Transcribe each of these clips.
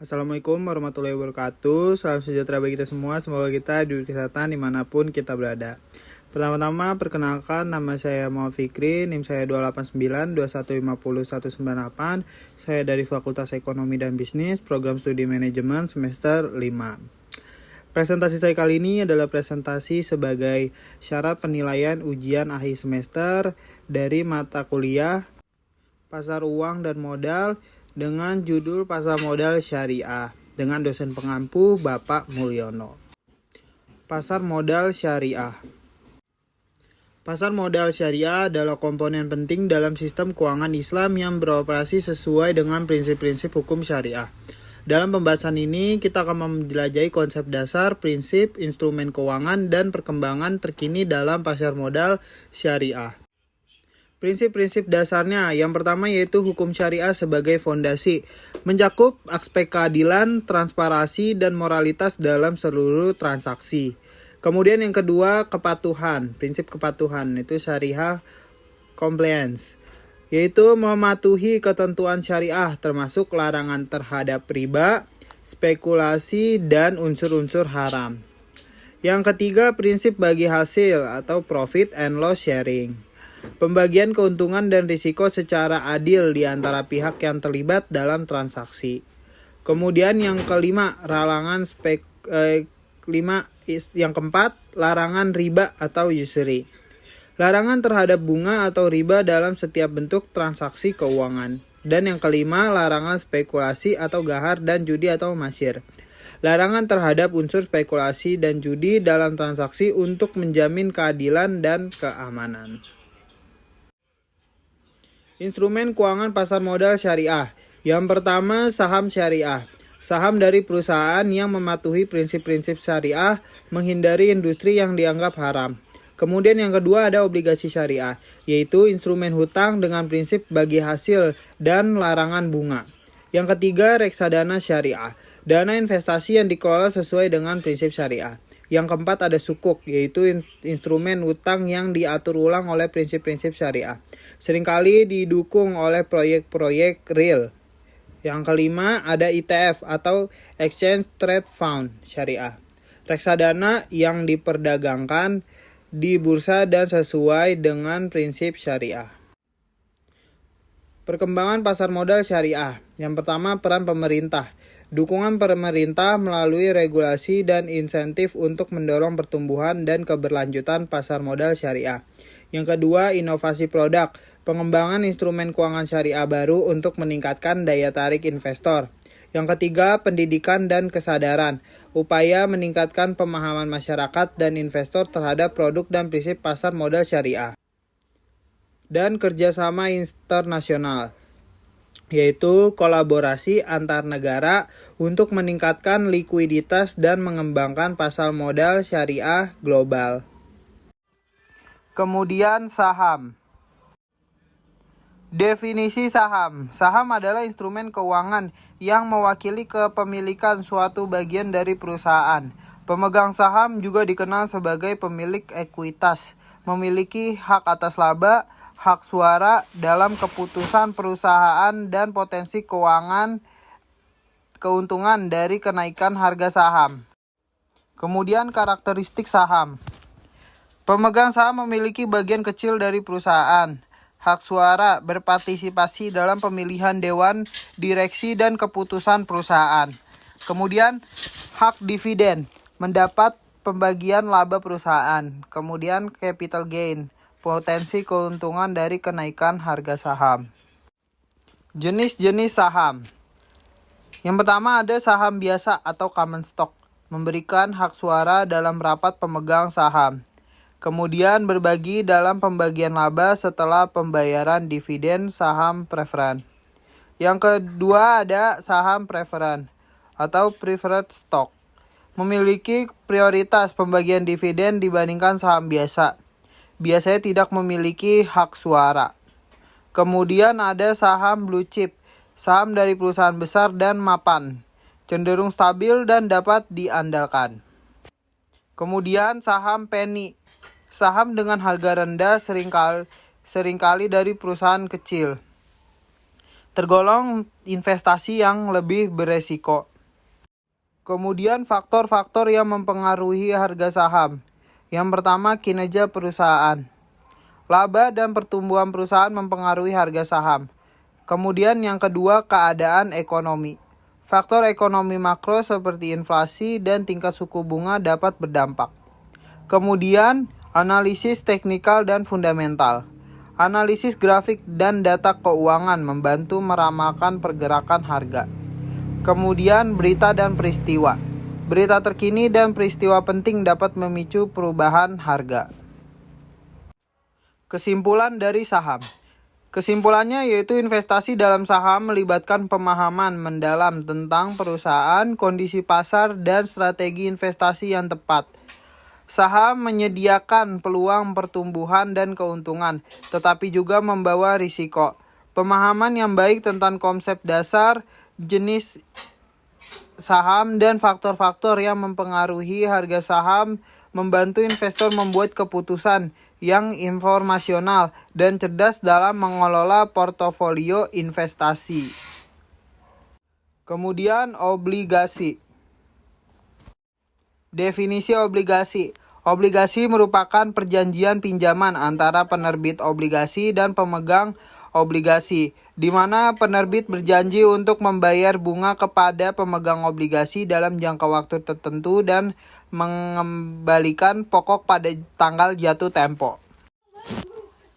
Assalamualaikum warahmatullahi wabarakatuh. Salam sejahtera bagi kita semua. Semoga kita diberi kesehatan dimanapun kita berada. Pertama-tama perkenalkan, nama saya Muhammad Fikri, NIM saya 289 2150 198. Saya dari Fakultas Ekonomi dan Bisnis, Program Studi Manajemen semester 5. Presentasi saya kali ini adalah presentasi sebagai syarat penilaian ujian akhir semester dari mata kuliah Pasar Uang dan Modal dengan judul Pasar Modal Syariah dengan dosen pengampu Bapak Mulyono. Pasar Modal Syariah. Pasar modal syariah adalah komponen penting dalam sistem keuangan Islam yang beroperasi sesuai dengan prinsip-prinsip hukum syariah. Dalam pembahasan ini, kita akan menjelajahi konsep dasar, prinsip, instrumen keuangan, dan perkembangan terkini dalam pasar modal syariah. Prinsip-prinsip dasarnya, yang pertama yaitu hukum syariah sebagai fondasi, mencakup aspek keadilan, transparansi, dan moralitas dalam seluruh transaksi. Kemudian yang kedua, kepatuhan, prinsip kepatuhan, itu syariah compliance, yaitu mematuhi ketentuan syariah termasuk larangan terhadap riba, spekulasi, dan unsur-unsur haram. Yang ketiga, prinsip bagi hasil atau profit and loss sharing. Pembagian keuntungan dan risiko secara adil di antara pihak yang terlibat dalam transaksi. Kemudian yang kelima, yang keempat, larangan riba atau usury. Larangan terhadap bunga atau riba dalam setiap bentuk transaksi keuangan. Dan yang kelima, larangan spekulasi atau gahar dan judi atau masyir. Larangan terhadap unsur spekulasi dan judi dalam transaksi untuk menjamin keadilan dan keamanan. Instrumen keuangan pasar modal syariah. Yang pertama, saham syariah. Saham dari perusahaan yang mematuhi prinsip-prinsip syariah, menghindari industri yang dianggap haram. Kemudian yang kedua ada obligasi syariah, yaitu instrumen hutang dengan prinsip bagi hasil dan larangan bunga. Yang ketiga, reksadana syariah. Dana investasi yang dikelola sesuai dengan prinsip syariah. Yang keempat ada sukuk, yaitu instrumen utang yang diatur ulang oleh prinsip-prinsip syariah. Seringkali didukung oleh proyek-proyek real. Yang kelima ada ETF atau Exchange Trade Fund syariah. Reksadana yang diperdagangkan di bursa dan sesuai dengan prinsip syariah. Perkembangan pasar modal syariah. Yang pertama, peran pemerintah. Dukungan pemerintah melalui regulasi dan insentif untuk mendorong pertumbuhan dan keberlanjutan pasar modal syariah. Yang kedua, inovasi produk. Pengembangan instrumen keuangan syariah baru untuk meningkatkan daya tarik investor. Yang ketiga, pendidikan dan kesadaran. Upaya meningkatkan pemahaman masyarakat dan investor terhadap produk dan prinsip pasar modal syariah. Dan kerjasama internasional, yaitu kolaborasi antar negara untuk meningkatkan likuiditas dan mengembangkan pasar modal syariah global. Kemudian saham. Definisi saham. Saham adalah instrumen keuangan yang mewakili kepemilikan suatu bagian dari perusahaan. Pemegang saham juga dikenal sebagai pemilik ekuitas, memiliki hak atas laba, hak suara dalam keputusan perusahaan dan potensi keuntungan dari kenaikan harga saham. Kemudian karakteristik saham. Pemegang saham memiliki bagian kecil dari perusahaan, hak suara, berpartisipasi dalam pemilihan dewan, direksi, dan keputusan perusahaan. Kemudian hak dividen, mendapat pembagian laba perusahaan. Kemudian capital gain, potensi keuntungan dari kenaikan harga saham. Jenis-jenis saham. Yang pertama ada saham biasa atau common stock, memberikan hak suara dalam rapat pemegang saham. Kemudian berbagi dalam pembagian laba setelah pembayaran dividen saham preferen. Yang kedua ada saham preferen atau preferred stock, memiliki prioritas pembagian dividen dibandingkan saham biasa. Biasanya tidak memiliki hak suara. Kemudian ada saham blue chip, saham dari perusahaan besar dan mapan, cenderung stabil dan dapat diandalkan. Kemudian saham penny, saham dengan harga rendah seringkali dari perusahaan kecil, tergolong investasi yang lebih beresiko. Kemudian faktor-faktor yang mempengaruhi harga saham. Yang pertama, kinerja perusahaan. Laba dan pertumbuhan perusahaan mempengaruhi harga saham. Kemudian yang kedua, keadaan ekonomi. Faktor ekonomi makro seperti inflasi dan tingkat suku bunga dapat berdampak. Kemudian, analisis teknikal dan fundamental. Analisis grafik dan data keuangan membantu meramalkan pergerakan harga. Kemudian, berita dan peristiwa. Berita terkini dan peristiwa penting dapat memicu perubahan harga. Kesimpulan dari saham. Kesimpulannya yaitu investasi dalam saham melibatkan pemahaman mendalam tentang perusahaan, kondisi pasar, dan strategi investasi yang tepat. Saham menyediakan peluang pertumbuhan dan keuntungan, tetapi juga membawa risiko. Pemahaman yang baik tentang konsep dasar, jenis saham, dan faktor-faktor yang mempengaruhi harga saham membantu investor membuat keputusan yang informasional dan cerdas dalam mengelola portofolio investasi. Kemudian obligasi. Definisi obligasi. Obligasi merupakan perjanjian pinjaman antara penerbit obligasi dan pemegang obligasi, di mana penerbit berjanji untuk membayar bunga kepada pemegang obligasi dalam jangka waktu tertentu dan mengembalikan pokok pada tanggal jatuh tempo.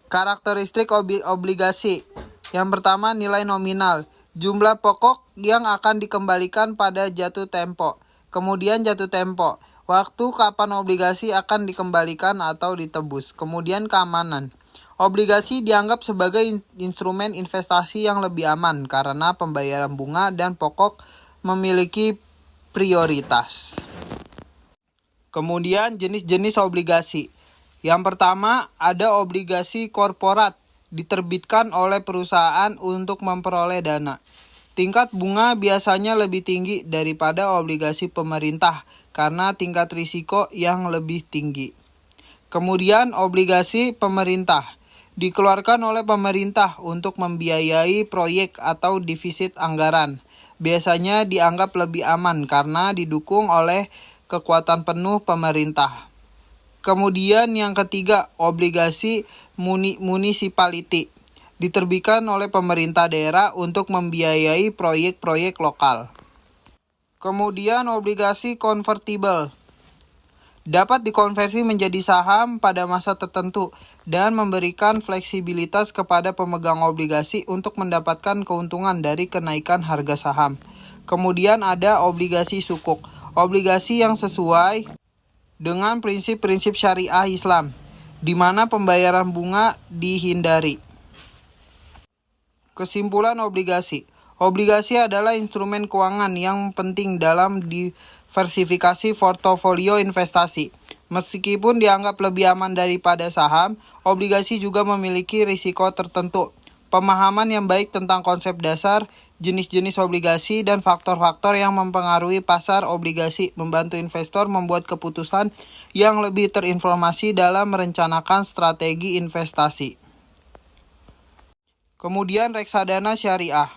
Karakteristik obligasi. Yang pertama, nilai nominal, jumlah pokok yang akan dikembalikan pada jatuh tempo. Kemudian jatuh tempo, waktu kapan obligasi akan dikembalikan atau ditebus. Kemudian keamanan. Obligasi dianggap sebagai instrumen investasi yang lebih aman karena pembayaran bunga dan pokok memiliki prioritas. Kemudian jenis-jenis obligasi. Yang pertama, ada obligasi korporat diterbitkan oleh perusahaan untuk memperoleh dana. Tingkat bunga biasanya lebih tinggi daripada obligasi pemerintah karena tingkat risiko yang lebih tinggi. Kemudian obligasi pemerintah dikeluarkan oleh pemerintah untuk membiayai proyek atau defisit anggaran. Biasanya dianggap lebih aman karena didukung oleh kekuatan penuh pemerintah. Kemudian yang ketiga, obligasi municipality diterbitkan oleh pemerintah daerah untuk membiayai proyek-proyek lokal. Kemudian obligasi convertible dapat dikonversi menjadi saham pada masa tertentu dan memberikan fleksibilitas kepada pemegang obligasi untuk mendapatkan keuntungan dari kenaikan harga saham. Kemudian ada obligasi sukuk, obligasi yang sesuai dengan prinsip-prinsip syariah Islam, di mana pembayaran bunga dihindari. Kesimpulan obligasi. Obligasi adalah instrumen keuangan yang penting dalam diversifikasi portofolio investasi. Meskipun dianggap lebih aman daripada saham, obligasi juga memiliki risiko tertentu. Pemahaman yang baik tentang konsep dasar, jenis-jenis obligasi, dan faktor-faktor yang mempengaruhi pasar obligasi membantu investor membuat keputusan yang lebih terinformasi dalam merencanakan strategi investasi. Kemudian reksadana syariah.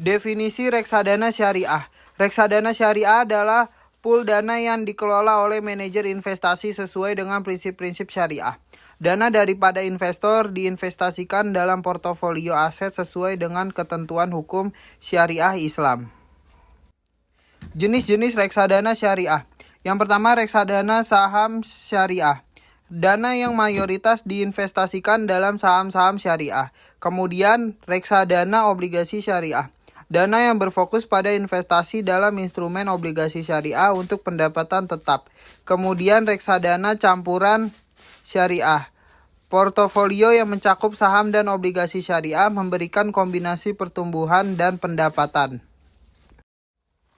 Definisi reksadana syariah. Reksadana syariah adalah pool dana yang dikelola oleh manajer investasi sesuai dengan prinsip-prinsip syariah. Dana daripada investor diinvestasikan dalam portofolio aset sesuai dengan ketentuan hukum syariah Islam. Jenis-jenis reksadana syariah. Yang pertama, reksadana saham syariah. Dana yang mayoritas diinvestasikan dalam saham-saham syariah. Kemudian, reksadana obligasi syariah. Dana yang berfokus pada investasi dalam instrumen obligasi syariah untuk pendapatan tetap. Kemudian, reksadana campuran syariah. Portofolio yang mencakup saham dan obligasi syariah memberikan kombinasi pertumbuhan dan pendapatan.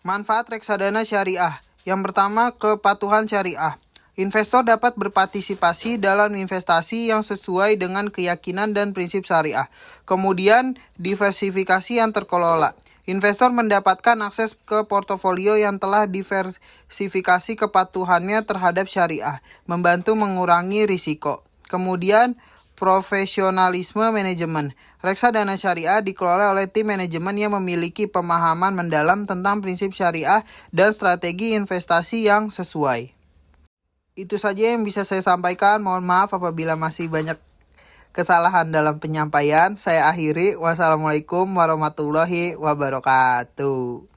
Manfaat reksadana syariah. Yang pertama, kepatuhan syariah. Investor dapat berpartisipasi dalam investasi yang sesuai dengan keyakinan dan prinsip syariah. Kemudian, diversifikasi yang terkelola. Investor mendapatkan akses ke portofolio yang telah diversifikasi kepatuhannya terhadap syariah, membantu mengurangi risiko. Kemudian, Profesionalisme manajemen. Reksadana syariah dikelola oleh tim manajemen yang memiliki pemahaman mendalam tentang prinsip syariah dan strategi investasi yang sesuai. Itu saja yang bisa saya sampaikan. Mohon maaf apabila masih banyak kesalahan dalam penyampaian. Saya akhiri. Wassalamualaikum warahmatullahi wabarakatuh.